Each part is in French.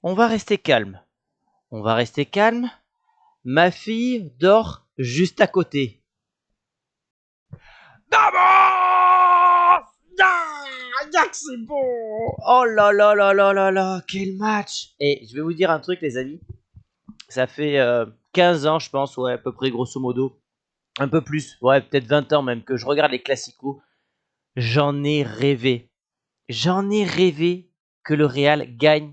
On va rester calme. On va rester calme. Ma fille dort juste à côté. Vamos! C'est bon! Oh là là là là là là, quel match! Et je vais vous dire un truc, les amis. Ça fait 15 ans, je pense, ouais, à peu près, grosso modo. Un peu plus, ouais, peut-être 20 ans même, que je regarde les classicos. J'en ai rêvé. J'en ai rêvé que le Real gagne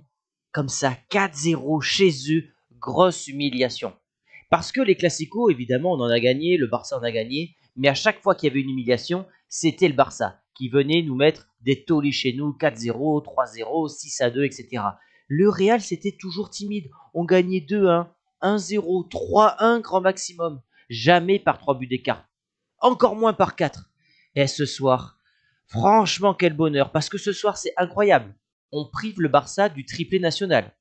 comme ça 4-0 chez eux, grosse humiliation. Parce que les classicos, évidemment, on en a gagné, le Barça en a gagné, mais à chaque fois qu'il y avait une humiliation, c'était le Barça qui venait nous mettre des tollés chez nous, 4-0, 3-0, 6-2, etc. Le Real, c'était toujours timide. On gagnait 2-1, 1-0, 3-1 grand maximum. Jamais par 3 buts d'écart. Encore moins par 4. Et ce soir, franchement, quel bonheur, parce que ce soir, c'est incroyable. On prive le Barça du triplé national.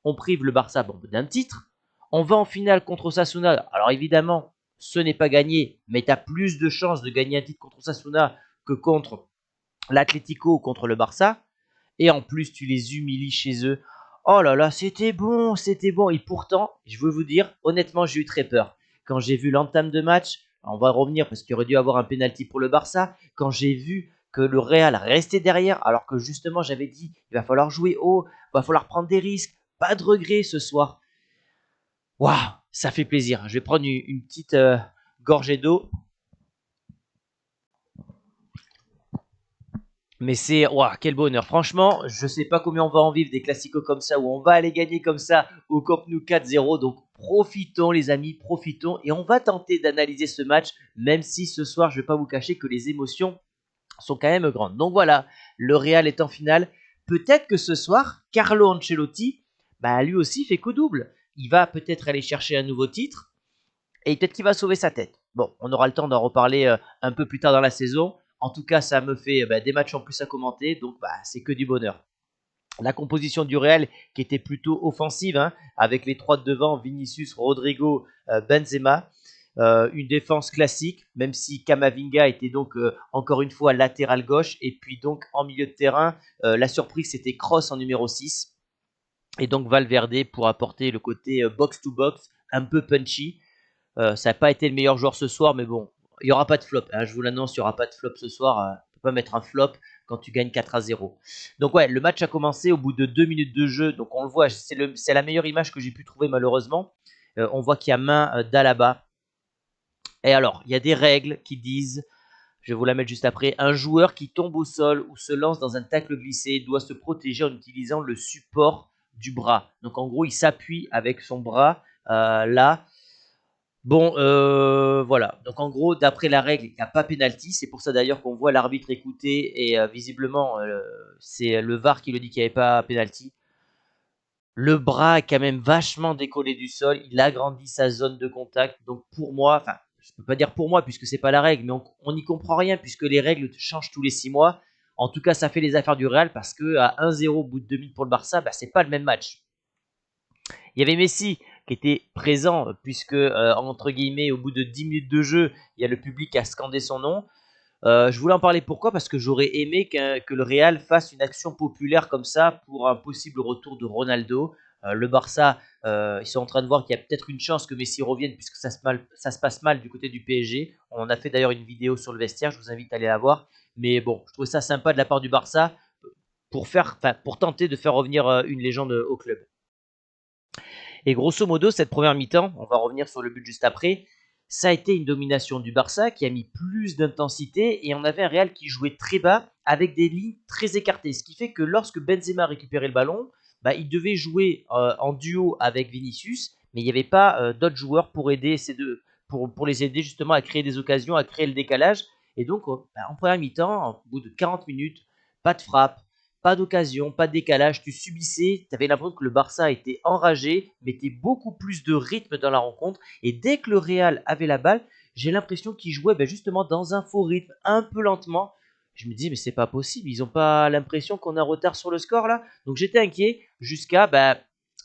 On prive le Barça d'un titre. On va en finale contre Osasuna. Alors évidemment, ce n'est pas gagné, mais tu as plus de chances de gagner un titre contre Osasuna que contre l'Atlético ou contre le Barça. Et en plus, tu les humilies chez eux. Oh là là, c'était bon, c'était bon. Et pourtant, je veux vous dire, honnêtement, j'ai eu très peur. Quand j'ai vu l'entame de match, on va revenir parce qu'il aurait dû avoir un penalty pour le Barça. Quand j'ai vu que le Real restait derrière, alors que justement j'avais dit, il va falloir jouer haut, il va falloir prendre des risques, pas de regrets ce soir. Waouh, ça fait plaisir. Je vais prendre une petite gorgée d'eau. Mais c'est, waouh, quel bonheur. Franchement, je sais pas combien on va en vivre des classicos comme ça, où on va aller gagner comme ça au Camp Nou 4-0. Donc profitons les amis, profitons. Et on va tenter d'analyser ce match, même si ce soir, je vais pas vous cacher que les émotions sont quand même grandes. Donc voilà, le Real est en finale. Peut-être que ce soir, Carlo Ancelotti, bah, lui aussi fait coup double. Il va peut-être aller chercher un nouveau titre et peut-être qu'il va sauver sa tête. Bon, on aura le temps d'en reparler un peu plus tard dans la saison. En tout cas, ça me fait des matchs en plus à commenter, donc c'est que du bonheur. La composition du Real qui était plutôt offensive, hein, avec les trois de devant, Vinicius, Rodrigo, Benzema. Une défense classique, même si Camavinga était donc encore une fois latéral gauche. Et puis donc en milieu de terrain, la surprise c'était Kroos en numéro 6. Et donc Valverde pour apporter le côté box-to-box, un peu punchy. Ça n'a pas été le meilleur joueur ce soir, mais bon, il n'y aura pas de flop. Hein, je vous l'annonce, il n'y aura pas de flop ce soir. On ne peut pas mettre un flop quand tu gagnes 4-0. Donc ouais, le match a commencé au bout de 2 minutes de jeu. Donc on le voit, c'est la meilleure image que j'ai pu trouver malheureusement. On voit qu'il y a main d'Alaba. Et alors, il y a des règles qui disent, je vais vous la mettre juste après, un joueur qui tombe au sol ou se lance dans un tacle glissé doit se protéger en utilisant le support du bras. Donc en gros, il s'appuie avec son bras là. Bon, voilà. Donc en gros, d'après la règle, il n'y a pas pénalty. C'est pour ça d'ailleurs qu'on voit l'arbitre écouter et visiblement, c'est le VAR qui le dit qu'il n'y avait pas pénalty. Le bras est quand même vachement décollé du sol. Il agrandit sa zone de contact. Donc pour moi, enfin, je ne peux pas dire pour moi puisque c'est pas la règle, mais on n'y comprend rien puisque les règles changent tous les 6 mois. En tout cas, ça fait les affaires du Real parce que à 1-0 au bout de 2 minutes pour le Barça, c'est pas le même match. Il y avait Messi qui était présent puisque, entre guillemets, au bout de 10 minutes de jeu, il y a le public qui a scandé son nom. Je voulais en parler pourquoi? Parce que j'aurais aimé que le Real fasse une action populaire comme ça pour un possible retour de Ronaldo. Le Barça, ils sont en train de voir qu'il y a peut-être une chance que Messi revienne puisque ça se passe mal du côté du PSG. On en a fait d'ailleurs une vidéo sur le vestiaire, je vous invite à aller la voir. Mais bon, je trouvais ça sympa de la part du Barça pour tenter de faire revenir une légende au club. Et grosso modo, cette première mi-temps, on va revenir sur le but juste après, ça a été une domination du Barça qui a mis plus d'intensité et on avait un Real qui jouait très bas avec des lignes très écartées. Ce qui fait que lorsque Benzema récupérait le ballon, il devait jouer en duo avec Vinicius, mais il n'y avait pas d'autres joueurs pour aider ces deux, pour les aider justement à créer des occasions, à créer le décalage. Et donc, en première mi-temps, au bout de 40 minutes, pas de frappe, pas d'occasion, pas de décalage, tu subissais, tu avais l'impression que le Barça était enragé, mettait beaucoup plus de rythme dans la rencontre, et dès que le Real avait la balle, j'ai l'impression qu'il jouait justement dans un faux rythme, un peu lentement. Je me dis, mais c'est pas possible, ils n'ont pas l'impression qu'on a un retard sur le score là. Donc j'étais inquiet jusqu'à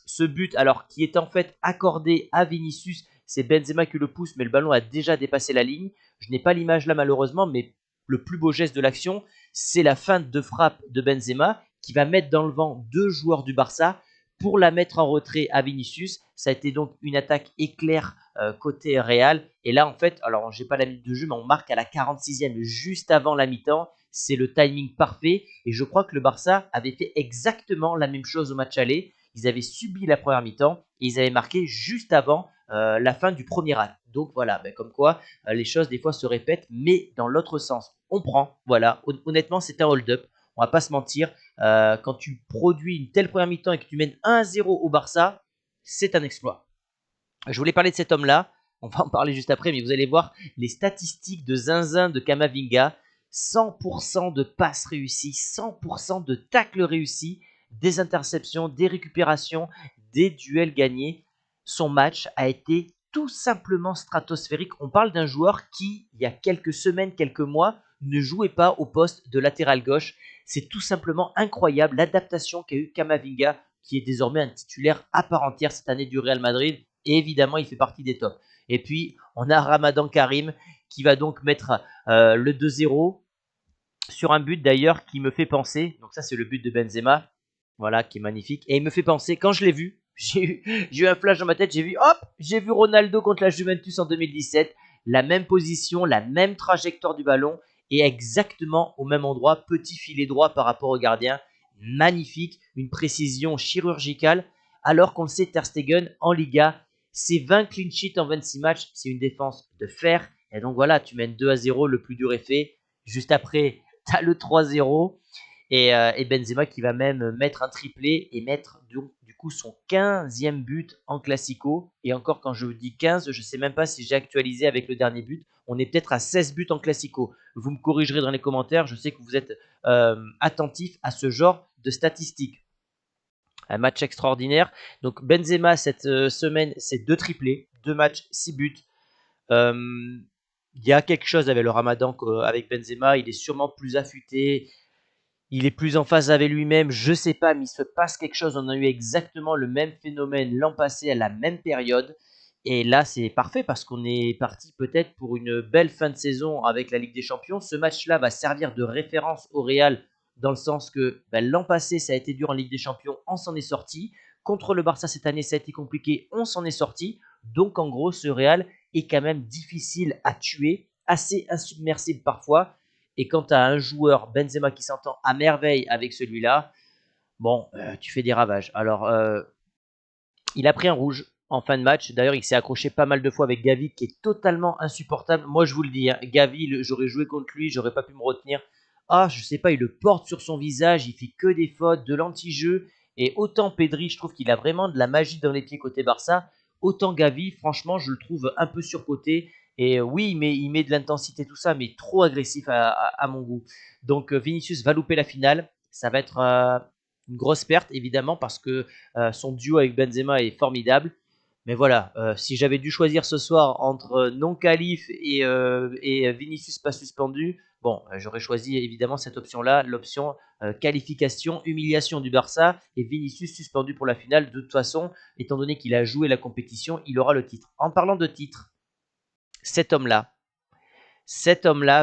ce but, alors qui est en fait accordé à Vinicius, c'est Benzema qui le pousse, mais le ballon a déjà dépassé la ligne. Je n'ai pas l'image là malheureusement, mais le plus beau geste de l'action, c'est la feinte de frappe de Benzema qui va mettre dans le vent deux joueurs du Barça pour la mettre en retrait à Vinicius. Ça a été donc une attaque éclair côté Real. Et là, en fait, alors j'ai pas la minute de jeu, mais on marque à la 46e, juste avant la mi-temps. C'est le timing parfait. Et je crois que le Barça avait fait exactement la même chose au match aller. Ils avaient subi la première mi-temps et ils avaient marqué juste avant la fin du premier acte. Donc voilà, ben, comme quoi les choses des fois se répètent, mais dans l'autre sens. On prend, voilà. Honnêtement, c'est un hold-up. On va pas se mentir. Quand tu produis une telle première mi-temps et que tu mènes 1-0 au Barça, c'est un exploit. Je voulais parler de cet homme-là. On va en parler juste après, mais vous allez voir les statistiques de zinzin de Camavinga. 100% de passes réussies, 100% de tacles réussis, des interceptions, des récupérations, des duels gagnés. Son match a été tout simplement stratosphérique. On parle d'un joueur qui, il y a quelques semaines, quelques mois, ne jouait pas au poste de latéral gauche. C'est tout simplement incroyable l'adaptation qu'a eu Camavinga, qui est désormais un titulaire à part entière cette année du Real Madrid. Et évidemment, il fait partie des tops. Et puis, on a Ramadan Karim qui va donc mettre le 2-0 sur un but d'ailleurs qui me fait penser. Donc ça, c'est le but de Benzema. Voilà, qui est magnifique. Et il me fait penser, quand je l'ai vu, j'ai eu un flash dans ma tête. J'ai vu Ronaldo contre la Juventus en 2017. La même position, la même trajectoire du ballon et exactement au même endroit. Petit filet droit par rapport au gardien. Magnifique, une précision chirurgicale. Alors qu'on le sait, Ter Stegen en Liga, c'est 20 clean sheets en 26 matchs. C'est une défense de fer. Et donc voilà, tu mènes 2-0, le plus dur est fait. Juste après, tu as le 3-0 et Benzema qui va même mettre un triplé et mettre du coup son 15e but en Classico. Et encore, quand je vous dis 15, je ne sais même pas si j'ai actualisé avec le dernier but. On est peut-être à 16 buts en Classico. Vous me corrigerez dans les commentaires. Je sais que vous êtes attentifs à ce genre de statistiques. Un match extraordinaire. Donc Benzema cette semaine, c'est 2 triplés, 2 matchs, 6 buts. Il y a quelque chose avec le Ramadan avec Benzema. Il est sûrement plus affûté. Il est plus en phase avec lui-même, je sais pas, mais il se passe quelque chose. On a eu exactement le même phénomène l'an passé à la même période. Et là, c'est parfait parce qu'on est parti peut-être pour une belle fin de saison avec la Ligue des Champions. Ce match-là va servir de référence au Real dans le sens que l'an passé, ça a été dur en Ligue des Champions, on s'en est sorti. Contre le Barça cette année, ça a été compliqué, on s'en est sorti. Donc en gros, ce Real est quand même difficile à tuer, assez insubmersible parfois. Et quand tu as un joueur, Benzema, qui s'entend à merveille avec celui-là, bon, tu fais des ravages. Alors, il a pris un rouge en fin de match. D'ailleurs, il s'est accroché pas mal de fois avec Gavi, qui est totalement insupportable. Moi, je vous le dis, hein, Gavi, j'aurais joué contre lui, j'aurais pas pu me retenir. Ah, je sais pas, il le porte sur son visage, il fait que des fautes, de l'anti-jeu. Et autant Pedri, je trouve qu'il a vraiment de la magie dans les pieds côté Barça. Autant Gavi, franchement, je le trouve un peu surcoté. Et oui, il met de l'intensité, tout ça, mais trop agressif à mon goût. Donc Vinicius va louper la finale. Ça va être une grosse perte, évidemment, parce que son duo avec Benzema est formidable. Mais voilà, si j'avais dû choisir ce soir entre non-qualif et Vinicius pas suspendu, bon, j'aurais choisi évidemment cette option-là, l'option qualification, humiliation du Barça et Vinicius suspendu pour la finale. De toute façon, étant donné qu'il a joué la compétition, il aura le titre. En parlant de titre, cet homme-là,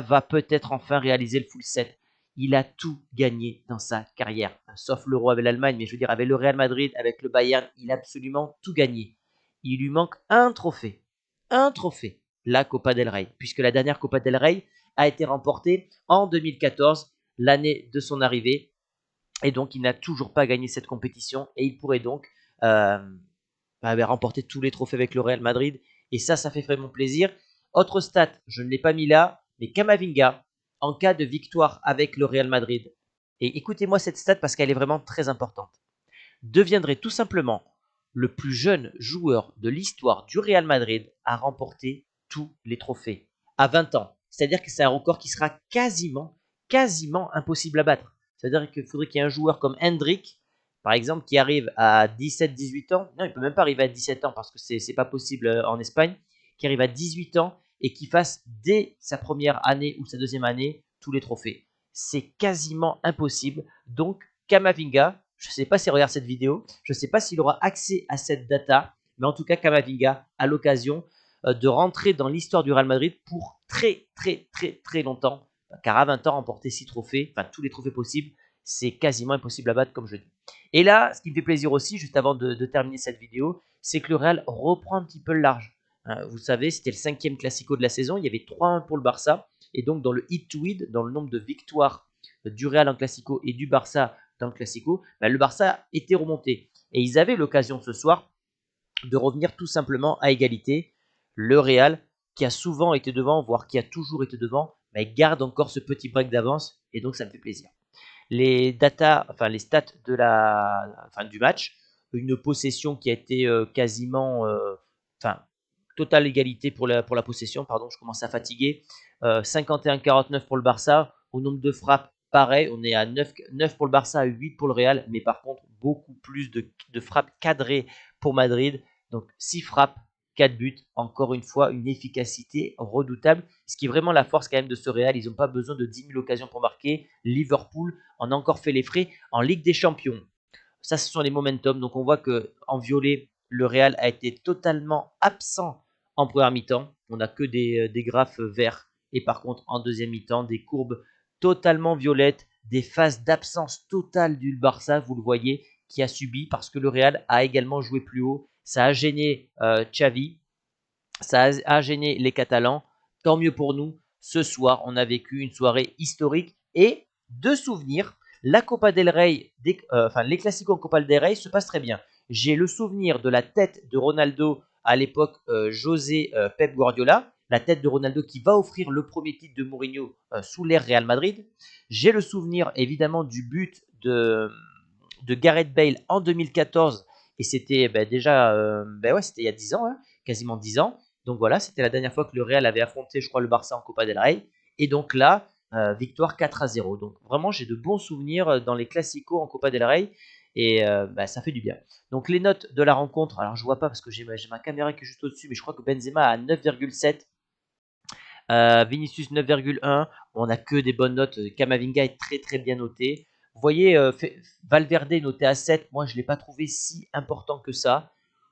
va peut-être enfin réaliser le full set. Il a tout gagné dans sa carrière, sauf l'Euro avec l'Allemagne, mais je veux dire, avec le Real Madrid, avec le Bayern, il a absolument tout gagné. Il lui manque un trophée, la Copa del Rey, puisque la dernière Copa del Rey a été remportée en 2014, l'année de son arrivée, et donc il n'a toujours pas gagné cette compétition, et il pourrait donc remporter tous les trophées avec le Real Madrid, et ça fait vraiment plaisir. Autre stat, je ne l'ai pas mis là, mais Camavinga, en cas de victoire avec le Real Madrid, et écoutez-moi cette stat parce qu'elle est vraiment très importante, deviendrait tout simplement le plus jeune joueur de l'histoire du Real Madrid à remporter tous les trophées à 20 ans. C'est-à-dire que c'est un record qui sera quasiment impossible à battre. C'est-à-dire qu'il faudrait qu'il y ait un joueur comme Hendrik, par exemple, qui arrive à 17-18 ans. Non, il ne peut même pas arriver à 17 ans parce que ce n'est pas possible en Espagne. Qui arrive à 18 ans et qui fasse dès sa première année ou sa deuxième année tous les trophées. C'est quasiment impossible. Donc, Camavinga, je ne sais pas s'il regarde cette vidéo, je ne sais pas s'il aura accès à cette data, mais en tout cas, Camavinga a l'occasion de rentrer dans l'histoire du Real Madrid pour très longtemps, car à 20 ans, remporter 6 trophées, enfin tous les trophées possibles, c'est quasiment impossible à battre comme je dis. Et là, ce qui me fait plaisir aussi, juste avant de terminer cette vidéo, c'est que le Real reprend un petit peu le large. Vous savez, c'était le 5e Classico de la saison, il y avait 3-1 pour le Barça, et donc dans le hit to win, dans le nombre de victoires du Real en Classico et du Barça dans le Classico, le Barça était remonté. Et ils avaient l'occasion ce soir de revenir tout simplement à égalité. Le Real, qui a souvent été devant, voire qui a toujours été devant, garde encore ce petit break d'avance, et donc ça me fait plaisir. Les stats du match, une possession qui a été quasiment, totale égalité pour la possession, pardon, je commence à fatiguer. 51-49 pour le Barça, au nombre de frappes, pareil, on est à 9 pour le Barça, à 8 pour le Real, mais par contre, beaucoup plus de frappes cadrées pour Madrid. Donc 6 frappes, 4 buts, encore une fois, une efficacité redoutable, ce qui est vraiment la force quand même de ce Real. Ils n'ont pas besoin de 10 000 occasions pour marquer. Liverpool en a encore fait les frais en Ligue des Champions. Ça, ce sont les momentum. Donc on voit qu'en violet, le Real a été totalement absent en première mi-temps. On n'a que des graphes verts. Et par contre, en deuxième mi-temps, des courbes totalement violettes, des phases d'absence totale du Barça, vous le voyez, qui a subi parce que le Real a également joué plus haut. Ça a gêné Xavi, ça a gêné les Catalans. Tant mieux pour nous. Ce soir, on a vécu une soirée historique et de souvenirs. La Copa del Rey, les classicos en Copa del Rey se passent très bien. J'ai le souvenir de la tête de Ronaldo à l'époque José Pep Guardiola, la tête de Ronaldo qui va offrir le premier titre de Mourinho sous l'ère Real Madrid. J'ai le souvenir évidemment du but de Gareth Bale en 2014 et c'était c'était il y a 10 ans, quasiment 10 ans. Donc voilà, c'était la dernière fois que le Real avait affronté, je crois, le Barça en Copa del Rey. Et donc là, victoire 4-0. Donc vraiment, j'ai de bons souvenirs dans les classicos en Copa del Rey. Et ça fait du bien. Donc les notes de la rencontre, alors je vois pas parce que j'ai ma caméra qui est juste au-dessus, mais je crois que Benzema a 9,7. Vinicius 9,1. Bon, on n'a que des bonnes notes. Camavinga est très très bien noté. Vous voyez, Valverde noté à 7. Moi, je ne l'ai pas trouvé si important que ça.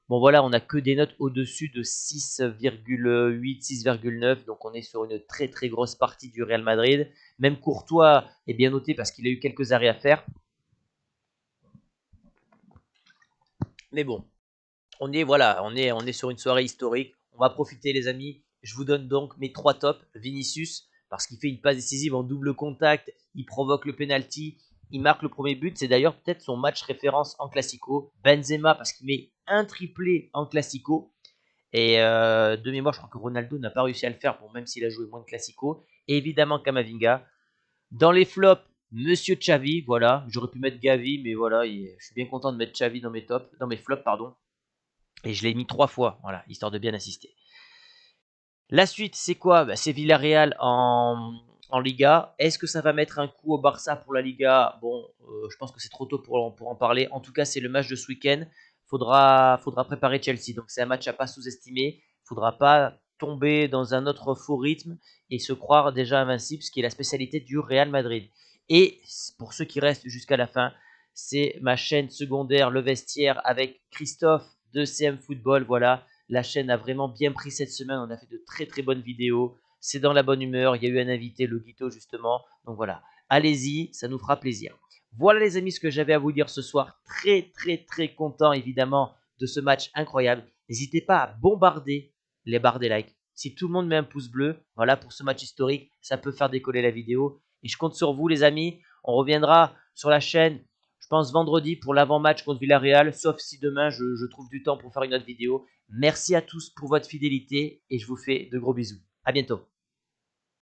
Bon, voilà, on n'a que des notes au-dessus de 6,8, 6,9. Donc, on est sur une très très grosse partie du Real Madrid. Même Courtois est bien noté parce qu'il a eu quelques arrêts à faire. Mais bon, on est sur une soirée historique. On va profiter, les amis. Je vous donne donc mes 3 tops. Vinicius, parce qu'il fait une passe décisive en double contact, il provoque le penalty, il marque le premier but. C'est d'ailleurs peut-être son match référence en Classico. Benzema, parce qu'il met un triplé en Classico. Et de mémoire, je crois que Ronaldo n'a pas réussi à le faire, même s'il a joué moins de Classico. Et évidemment, Camavinga. Dans les flops, Monsieur Xavi, voilà. J'aurais pu mettre Gavi, mais voilà, je suis bien content de mettre Xavi dans mes flops, pardon. Et je l'ai mis 3 fois, voilà, histoire de bien assister. La suite, c'est quoi? C'est Villarreal en Liga. Est-ce que ça va mettre un coup au Barça pour la Liga? Bon, je pense que c'est trop tôt pour en parler. En tout cas, c'est le match de ce week-end. Faudra préparer Chelsea. Donc, c'est un match à pas sous-estimer. Faudra pas tomber dans un autre faux rythme et se croire déjà invincible, ce qui est la spécialité du Real Madrid. Et pour ceux qui restent jusqu'à la fin, c'est ma chaîne secondaire, Le Vestiaire, avec Christophe de CM Football. Voilà, la chaîne a vraiment bien pris cette semaine. On a fait de très très bonnes vidéos. C'est dans la bonne humeur. Il y a eu un invité, le Guito, justement. Donc voilà, allez-y, ça nous fera plaisir. Voilà les amis ce que j'avais à vous dire ce soir. Très très très content évidemment de ce match incroyable. N'hésitez pas à bombarder les barres des likes. Si tout le monde met un pouce bleu, voilà, pour ce match historique, ça peut faire décoller la vidéo. Et je compte sur vous les amis. On reviendra sur la chaîne, je pense vendredi pour l'avant-match contre Villarreal, sauf si demain je trouve du temps pour faire une autre vidéo. Merci à tous pour votre fidélité et je vous fais de gros bisous. À bientôt.